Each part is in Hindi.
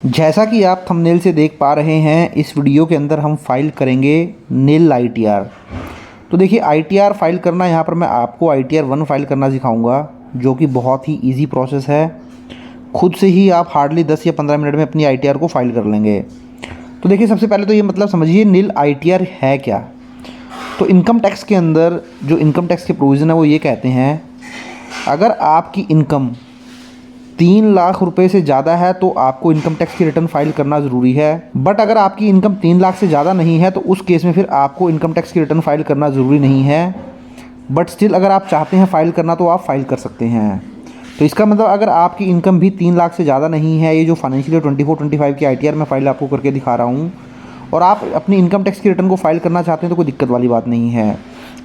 जैसा कि आप थंबनेल से देख पा रहे हैं, इस वीडियो के अंदर हम फाइल करेंगे निल आईटीआर। तो देखिए, आईटीआर फाइल करना, यहाँ पर मैं आपको आईटीआर 1 फाइल करना सिखाऊंगा, जो कि बहुत ही इजी प्रोसेस है। खुद से ही आप हार्डली 10 या 15 मिनट में अपनी आईटीआर को फाइल कर लेंगे। तो देखिए, सबसे पहले तो ये मतलब समझिए निल आईटीआर है क्या। तो इनकम टैक्स के अंदर जो इनकम टैक्स के प्रोविज़न है वो ये कहते हैं, अगर आपकी इनकम 3 लाख रुपए से ज़्यादा है तो आपको इनकम टैक्स की रिटर्न फाइल करना ज़रूरी है। बट अगर आपकी इनकम 3 लाख से ज़्यादा नहीं है तो उस केस में फिर आपको इनकम टैक्स की रिटर्न फाइल करना ज़रूरी नहीं है। बट स्टिल अगर आप चाहते हैं फ़ाइल करना तो आप फाइल कर सकते हैं। तो इसका मतलब अगर आपकी इनकम भी 3 लाख से ज़्यादा नहीं है, ये जो फाइनेंशियल ईयर 24-25 की आईटीआर मैं फाइल आपको करके दिखा रहा हूँ, और आप अपनी इनकम टैक्स की रिटर्न को फाइल करना चाहते हैं तो कोई दिक्कत वाली बात नहीं है।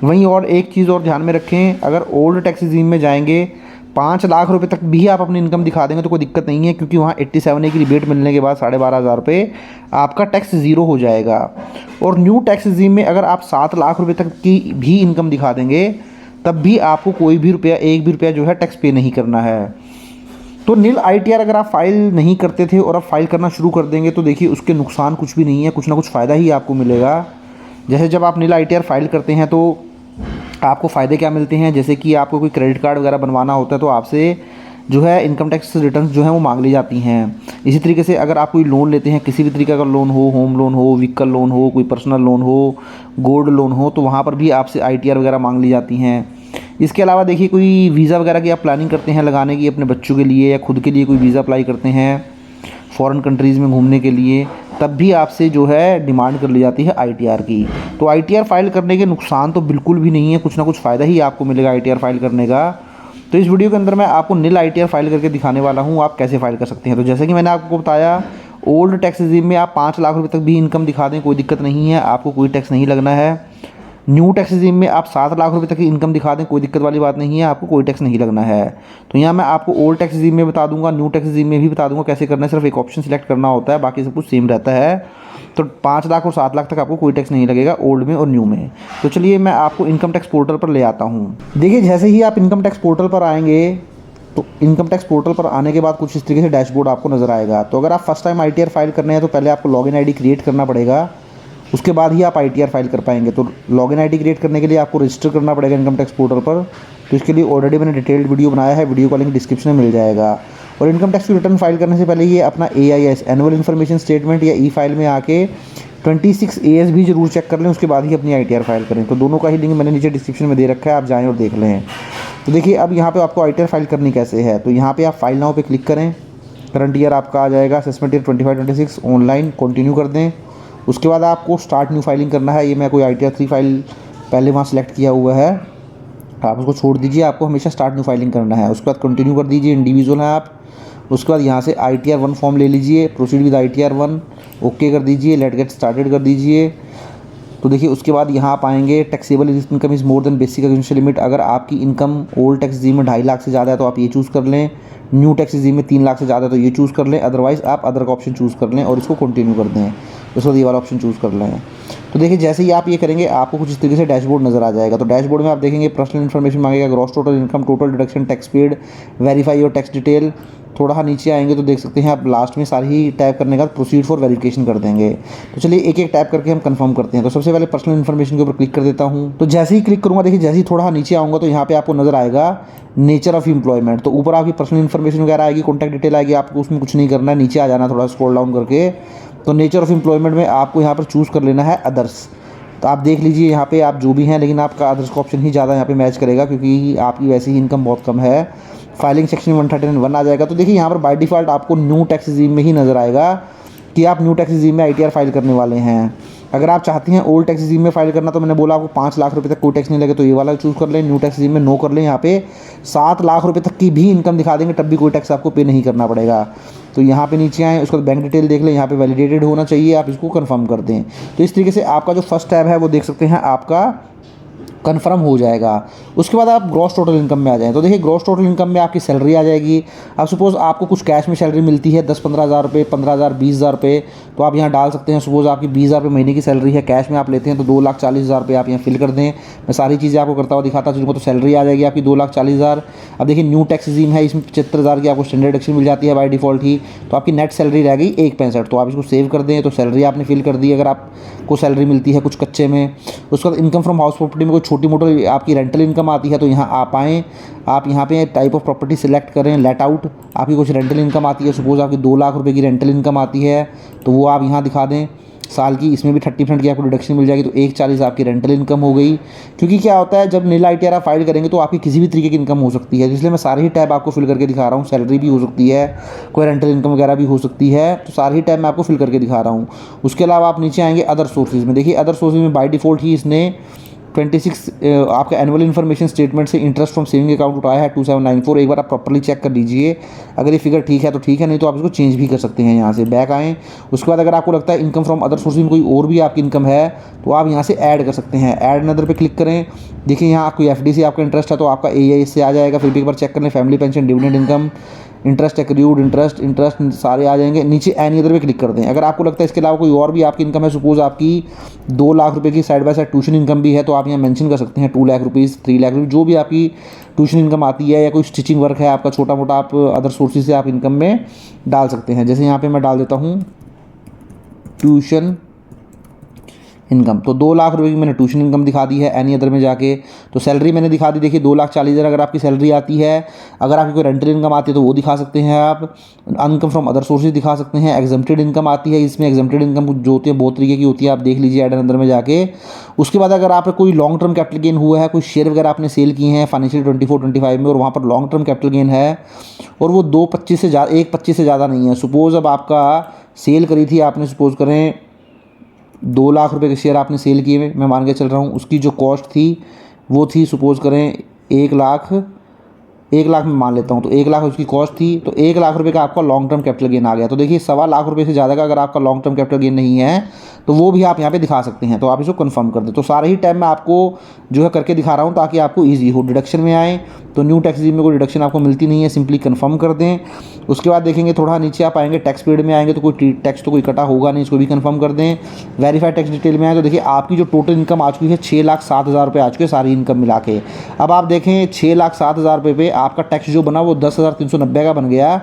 वहीं और एक चीज़ और ध्यान में रखें, अगर ओल्ड टैक्स रिजीम में जाएंगे 5 लाख रुपए तक भी आप अपनी इनकम दिखा देंगे तो कोई दिक्कत नहीं है, क्योंकि वहाँ 87A की रिबेट मिलने के बाद 12,500 रुपये आपका टैक्स ज़ीरो हो जाएगा। और न्यू टैक्स रिजीम में अगर आप 7 लाख रुपए तक की भी इनकम दिखा देंगे तब भी आपको कोई भी रुपया, एक भी रुपया जो है टैक्स पे नहीं करना है। तो निल आईटीआर अगर आप फाइल नहीं करते थे और अब फाइल करना शुरू कर देंगे तो देखिए, उसके नुकसान कुछ भी नहीं है, कुछ ना कुछ फ़ायदा ही आपको मिलेगा। जैसे जब आप निल आईटीआर फाइल करते हैं तो आपको फ़ायदे क्या मिलते हैं, जैसे कि आपको कोई क्रेडिट कार्ड वगैरह बनवाना होता है तो आपसे जो है इनकम टैक्स रिटर्न्स जो हैं वो मांग ली जाती हैं। इसी तरीके से अगर आप कोई लोन लेते हैं, किसी भी तरीके का लोन हो, होम लोन हो, व्हीकल लोन हो, कोई पर्सनल लोन हो, गोल्ड लोन हो, तो वहाँ पर भी आपसे आईटीआर वगैरह मांग ली जाती हैं। इसके अलावा देखिए, कोई वीज़ा वगैरह की आप प्लानिंग करते हैं लगाने की अपने बच्चों के लिए या खुद के लिए, कोई वीज़ा अप्लाई करते हैं फ़ॉरेन कंट्रीज़ में घूमने के लिए, तब भी आपसे जो है डिमांड कर ली जाती है आईटीआर की। तो आईटीआर फाइल करने के नुकसान तो बिल्कुल भी नहीं है, कुछ ना कुछ फ़ायदा ही आपको मिलेगा आईटीआर फाइल करने का। तो इस वीडियो के अंदर मैं आपको निल आईटीआर फाइल करके दिखाने वाला हूँ आप कैसे फाइल कर सकते हैं। तो जैसे कि मैंने आपको बताया, ओल्ड टैक्स रिजीम में आप 5 लाख रुपये तक भी इनकम दिखा दें कोई दिक्कत नहीं है, आपको कोई टैक्स नहीं लगना है। न्यू टैक्स रिजीम में आप 7 लाख रुपए तक की इनकम दिखा दें कोई दिक्कत वाली बात नहीं है, आपको कोई टैक्स नहीं लगना है। तो यहाँ मैं आपको ओल्ड टैक्स रिजीम में बता दूंगा, न्यू टैक्स रिजीम में भी बता दूंगा कैसे करना है। सिर्फ एक ऑप्शन सिलेक्ट करना होता है, बाकी सब कुछ सेम रहता है। तो 5 लाख और 7 लाख तक आपको कोई टैक्स नहीं लगेगा ओल्ड में और न्यू में। तो चलिए मैं आपको इनकम टैक्स पोर्टल पर ले आता हूँ। देखिए, जैसे ही आप इनकम टैक्स पोर्टल पर आएंगे तो इनकम टैक्स पोर्टल पर आने के बाद कुछ इस तरीके से डैशबोर्ड आपको नज़र आएगा। तो अगर आप फर्स्ट टाइम आईटीआर फाइल करने हैं तो पहले आपको लॉगिन आईडी क्रिएट करना पड़ेगा, उसके बाद ही आप आईटीआर फाइल कर पाएंगे। तो लॉगिन आईडी क्रिएट करने के लिए आपको रजिस्टर करना पड़ेगा इनकम टैक्स पोर्टल पर। तो इसके लिए ऑलरेडी मैंने डिटेल्ड वीडियो बनाया है, वीडियो का लिंक डिस्क्रिप्शन में मिल जाएगा। और इनकम टैक्स की रिटर्न फाइल करने से पहले ये अपना AIS एनुअल इन्फॉर्मेशन स्टेटमेंट या ई फाइल में आके 26 AS भी जरूर चेक कर लें, उसके बाद ही अपनी आईटीआर फाइल करें। तो दोनों का ही लिंक मैंने नीचे डिस्क्रिप्शन में दे रखा है, आप जाएँ और देख लें। तो देखिए, अब यहाँ पे आपको आईटीआर फाइल करनी कैसे है। तो यहाँ पे आप फाइल नाउ पे क्लिक करें, करंट ईयर आपका आ जाएगा, असेसमेंट ईयर 25-26, ऑनलाइन कंटिन्यू कर दें। उसके बाद आपको स्टार्ट न्यू फाइलिंग करना है। ये मैं कोई आईटीआर 3 फाइल पहले वहाँ सेलेक्ट किया हुआ है, आप उसको छोड़ दीजिए, आपको हमेशा स्टार्ट न्यू फाइलिंग करना है। उसके बाद कंटिन्यू कर दीजिए, इंडिविजुअल हैं आप। उसके बाद यहाँ से आईटीआर 1 फॉर्म ले लीजिए, प्रोसीड विद आईटीआर 1, ओके कर दीजिए, लेट गेट स्टार्टेड कर दीजिए। तो देखिए, उसके बाद यहाँ आप आएंगे, taxable income is more than basic execution limit. अगर आपकी इनकम ओल्ड टैक्स रिजीम में 2.5 लाख से ज़्यादा है तो आप ये चूज़ कर लें, न्यू टैक्स रिजीम में 3 लाख से ज़्यादा है तो ये चूज़ कर लें, अदरवाइज़ आप अदर का ऑप्शन चूज़ कर लें और इसको कंटिन्यू कर दें। उसके बाद ये वाला ऑप्शन चूज़ कर लें। तो देखिए, जैसे ही आप ये करेंगे आपको कुछ इस तरीके से डैशबोर्ड नज़र आ जाएगा। तो डैशबोर्ड में आप देखेंगे पर्सनल इन्फॉर्मेशन मांगेगा, gross total income, total deduction, tax paid, verify your tax detail. थोड़ा नीचे आएंगे तो देख सकते हैं आप, लास्ट में सारी ही टाइप करने का प्रोसीड फॉर वेरिफिकेशन कर देंगे। तो चलिए एक एक टाइप करके हम कंफर्म करते हैं। तो सबसे पहले पर्सनल इन्फॉर्मेशन के ऊपर क्लिक कर देता हूँ। तो जैसे ही क्लिक करूँगा, देखिए जैसे ही थोड़ा नीचे आऊँगा तो यहाँ पे आपको नजर आएगा नेचर ऑफ एम्प्लॉयमेंट। तो ऊपर आपकी पर्सनल इन्फॉर्मेशन वगैरह आएगी, कॉन्टैक्ट डिटेल आएगी, आपको उसमें कुछ नहीं करना है, नीचे आ जाना थोड़ा स्क्रॉल डाउन करके। तो नेचर ऑफ एम्प्लॉयमेंट में आपको यहाँ पर चूज़ कर लेना है अदर्स। तो आप देख लीजिए यहाँ पे आप जो भी हैं, लेकिन आपका अदर्स का ऑप्शन ही ज़्यादा यहाँ पे मैच करेगा, क्योंकि आपकी वैसे ही इनकम बहुत कम है। फाइलिंग सेक्शन 131 आ जाएगा। तो देखिए, यहाँ पर बाय डिफ़ॉल्ट आपको न्यू टैक्स रिजीम में ही नज़र आएगा कि आप न्यू टैक्स रिजीम में आईटीआर फाइल करने वाले हैं। अगर आप चाहते हैं ओल्ड टैक्स रिजीम में फाइल करना, तो मैंने बोला आपको 5 लाख रुपए तक कोई टैक्स नहीं लगे तो ये वाला चूज़ कर लें। न्यू टैक्स रिजीम में नो कर लें। यहाँ पे 7 लाख रुपए तक की भी इनकम दिखा देंगे तब भी कोई टैक्स आपको पे नहीं करना पड़ेगा। तो यहाँ पे नीचे आएँ, उसके बाद बैंक डिटेल देख लें, यहाँ पे वैलिडेटेड होना चाहिए, आप इसको कंफर्म कर दें। तो इस तरीके से आपका जो फर्स्ट टैब है वो देख सकते हैं आपका कन्फर्म हो जाएगा। उसके बाद आप ग्रॉस टोटल इनकम में आ जाएँ। तो देखिए ग्रॉस टोटल इनकम में आपकी सैलरी आ जाएगी। अब सपोज़ आपको कुछ कैश में सैलरी मिलती है 10-15 हज़ार रुपये, 15,000, 20,000 रुपये, तो आप यहाँ डाल सकते हैं। सपोज़ आपकी 20,000 रुपये महीने की सैलरी है, कैश में आप लेते हैं तो 2,40,000 रुपये आप यहाँ फिल कर दें। मैं सारी चीज़ें आपको करता हुआ दिखाता चलूँगा। तो सैलरी आ जाएगी आपकी 2,40,000। अब देखिए न्यू टैक्स स्कीम है, इसमें 75,000 की आपको स्टैंडर्ड डिडक्शन मिल जाती है बाय डिफ़ॉल्ट ही। तो आपकी नेट सैलरी रह गई 1.65। तो आप इसको सेव कर दें। तो सैलरी आपने फिल कर दी अगर आपको सैलरी मिलती है कुछ कच्चे में। उसके बाद इनकम फ्रॉम हाउस प्रॉपर्टी में कोई छोटी मोटी आपकी रेंटल इनकम आती है तो यहाँ आप आएँ, आप यहाँ पे टाइप ऑफ प्रॉपर्टी सिलेक्ट करें, लेट आउट। आपकी कुछ रेंटल इनकम आती है, सपोज़ आपकी 2 लाख रुपए की रेंटल इनकम आती है तो वो आप यहाँ दिखा दें साल की। इसमें भी 30% की आपको डिडक्शन मिल जाएगी। तो 1,40 आपकी रेंटल इनकम हो गई। क्योंकि क्या होता है जब नील ITR आप फाइल करेंगे तो आपकी किसी भी तरीके की इनकम हो सकती है, इसलिए मैं सारे ही टैब आपको फिल करके दिखा रहा हूँ। सैलरी भी हो सकती है, कोई रेंटल इनकम वगैरह भी हो सकती है, तो सारे ही टैब मैं आपको फिल करके दिखा रहा हूँ। उसके अलावा आप नीचे आएंगे अदर सोर्सेज में। देखिए अदर सोर्सेज में बाय डिफ़ॉल्ट ही इसने 26 आपका एनुअल इन्फॉर्मेशन स्टेटमेंट से इंटरेस्ट फ्रॉम सेविंग अकाउंट उठाया है 2794। एक बार आप प्रॉपर्ली चेक कर लीजिए, अगर ये फिगर ठीक है तो ठीक है, नहीं तो आप इसको चेंज भी कर सकते हैं। यहाँ से बैक आएँ। उसके बाद अगर आपको लगता है इनकम फ्रॉम अदर सोर्सेज में कोई और भी आपकी इनकम है तो आप यहाँ से ऐड कर सकते हैं। ऐड अनदर पे क्लिक करें। देखिए यहाँ आपको FD से आपका इंटरेस्ट है तो आपका AIS से आ जाएगा। फिर भी एक बार चेक कर लें, family pension, dividend income, interest accrued, interest सारे आ जाएंगे। नीचे एनी अदर पे क्लिक कर दें। अगर आपको लगता है इसके अलावा कोई और भी आपकी इनकम है, सपोज आपकी 2 लाख रुपए की side by side tuition income भी है तो आप यहाँ मेंशन कर सकते हैं 2 लाख रुपीज़, 3 लाख रुपीज़, जो भी आपकी ट्यूशन इनकम आती है या कोई स्टिचिंग वर्क है आपका छोटा मोटा, आप अदर सोर्सेज से आप इनकम में डाल सकते हैं। जैसे यहाँ पर मैं डाल देता हूँ ट्यूशन इनकम, तो 2 लाख रुपए की मैंने ट्यूशन इनकम दिखा दी है एनी अदर में जाके। तो सैलरी मैंने दिखा दी, देखिए 2,40,000 अगर आपकी सैलरी आती है। अगर आपकी कोई रेंटल इनकम आती है तो वो दिखा सकते हैं आप। इनकम फ्रॉम अदर सोर्सेज दिखा सकते हैं। एग्जम्प्टेड इनकम आती है, इसमें एग्जम्प्टेड इनकम जो होती है बहुत तरीके की होती है, आप देख लीजिए ऐड अंदर में जाके। उसके बाद अगर आप कोई लॉन्ग टर्म कैपिटल गेन हुआ है, कोई शेयर वगैरह आपने सेल किए हैं फाइनेंशियल 24-25 में और वहाँ पर लॉन्ग टर्म कैपिटल गेन है और वो 2.25 से ज़्यादा, 1.25 से ज़्यादा नहीं है। सपोज़ अब आपका सेल करी थी आपने, सपोज़ करें 2 लाख रुपए के शेयर आपने सेल किए, मैं मान के चल रहा हूँ, उसकी जो कॉस्ट थी वो थी सपोज़ करें 1 लाख में मान लेता हूँ, तो 1 लाख उसकी कॉस्ट थी। तो 1 लाख रुपए का आपका लॉन्ग टर्म कैपिटल गेन आ गया। तो देखिए 1.25 लाख रुपए से ज़्यादा का अगर आपका लॉन्ग टर्म कैपिटल गेन नहीं है तो वो भी आप यहाँ पे दिखा सकते हैं। तो आप इसको कंफर्म कर दें। तो सारे ही टाइम मैं आपको जो है करके दिखा रहा हूँ ताकि आपको ईजी हो। डिडक्शन में आएँ तो न्यू टैक्स स्कीम में कोई डिडक्शन आपको मिलती नहीं है, सिंपली कंफर्म कर दें। उसके बाद देखेंगे थोड़ा नीचे आप आएंगे टैक्स पीरियड में आएंगे तो कोई टैक्स तो कोई कटा होगा नहीं, इसको भी कंफर्म कर दें। वेरीफाइड टैक्स डिटेल में आए तो देखिए आपकी जो टोटल इनकम आ चुकी है 6,07,000 रुपये आ चुके हैं सारी इनकम मिला के। अब आप देखें 6,07,000 रुपये पे आपका टैक्स जो बना वो 10,390 का बन गया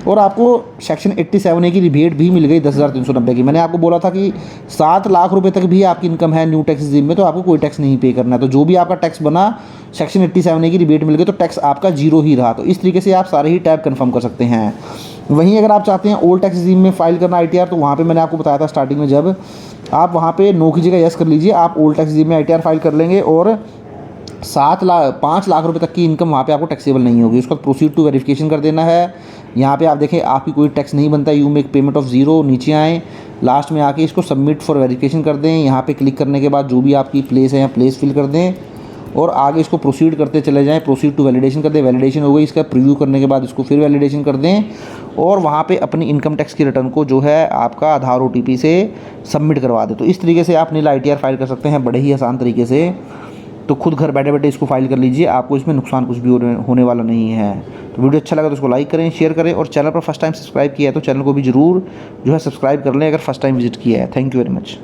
और आपको सेक्शन 87A की रिबेट भी मिल गई 10,390 की। मैंने आपको बोला था कि 7 लाख रुपए तक भी आपकी इनकम है न्यू टैक्स स्कीम में तो आपको कोई टैक्स नहीं पे करना है। तो जो भी आपका टैक्स बना सेक्शन 87A की रिबेट मिल गई तो टैक्स आपका जीरो ही रहा। तो इस तरीके से आप सारे ही टैब कंफर्म कर सकते हैं। वहीं अगर आप चाहते हैं ओल्ड टैक्स स्कीम में फाइल करना ITR तो वहाँ पे मैंने आपको बताया था स्टार्टिंग में, जब आप वहाँ पे नो की जगह यस कर लीजिए, आप ओल्ड टैक्स स्कीम में ITR फाइल कर लेंगे और 5 लाख रुपए तक की इनकम वहाँ पे आपको टैक्सेबल नहीं होगी। उसका प्रोसीड टू वेरिफिकेशन कर देना है। यहाँ पे आप देखें आपकी कोई टैक्स नहीं बनता, you make payment of zero. नीचे आएँ, लास्ट में आके इसको सबमिट फॉर वेरिफिकेशन कर दें। यहाँ पे क्लिक करने के बाद जो भी आपकी प्लेस है यहाँ प्लेस फिल कर दें और आगे इसको प्रोसीड करते चले जाएं। प्रोसीड टू वैलिडेशन कर दें, वैलिडेशन हो गई, इसका प्रीव्यू करने के बाद इसको फिर वैलिडेशन कर दें और वहाँ पे अपनी इनकम टैक्स की रिटर्न को जो है आपका आधार OTP से सबमिट करवा दें। तो इस तरीके से आप नील ITR फाइल कर सकते हैं बड़े ही आसान तरीके से। तो खुद घर बैठे बैठे इसको फाइल कर लीजिए, आपको इसमें नुकसान कुछ भी होने वाला नहीं है। तो वीडियो अच्छा लगा तो इसको लाइक करें, शेयर करें और चैनल पर फर्स्ट टाइम सब्सक्राइब किया है तो चैनल को भी ज़रूर जो है सब्सक्राइब कर लें अगर फर्स्ट टाइम विजिट किया है। Thank you very much.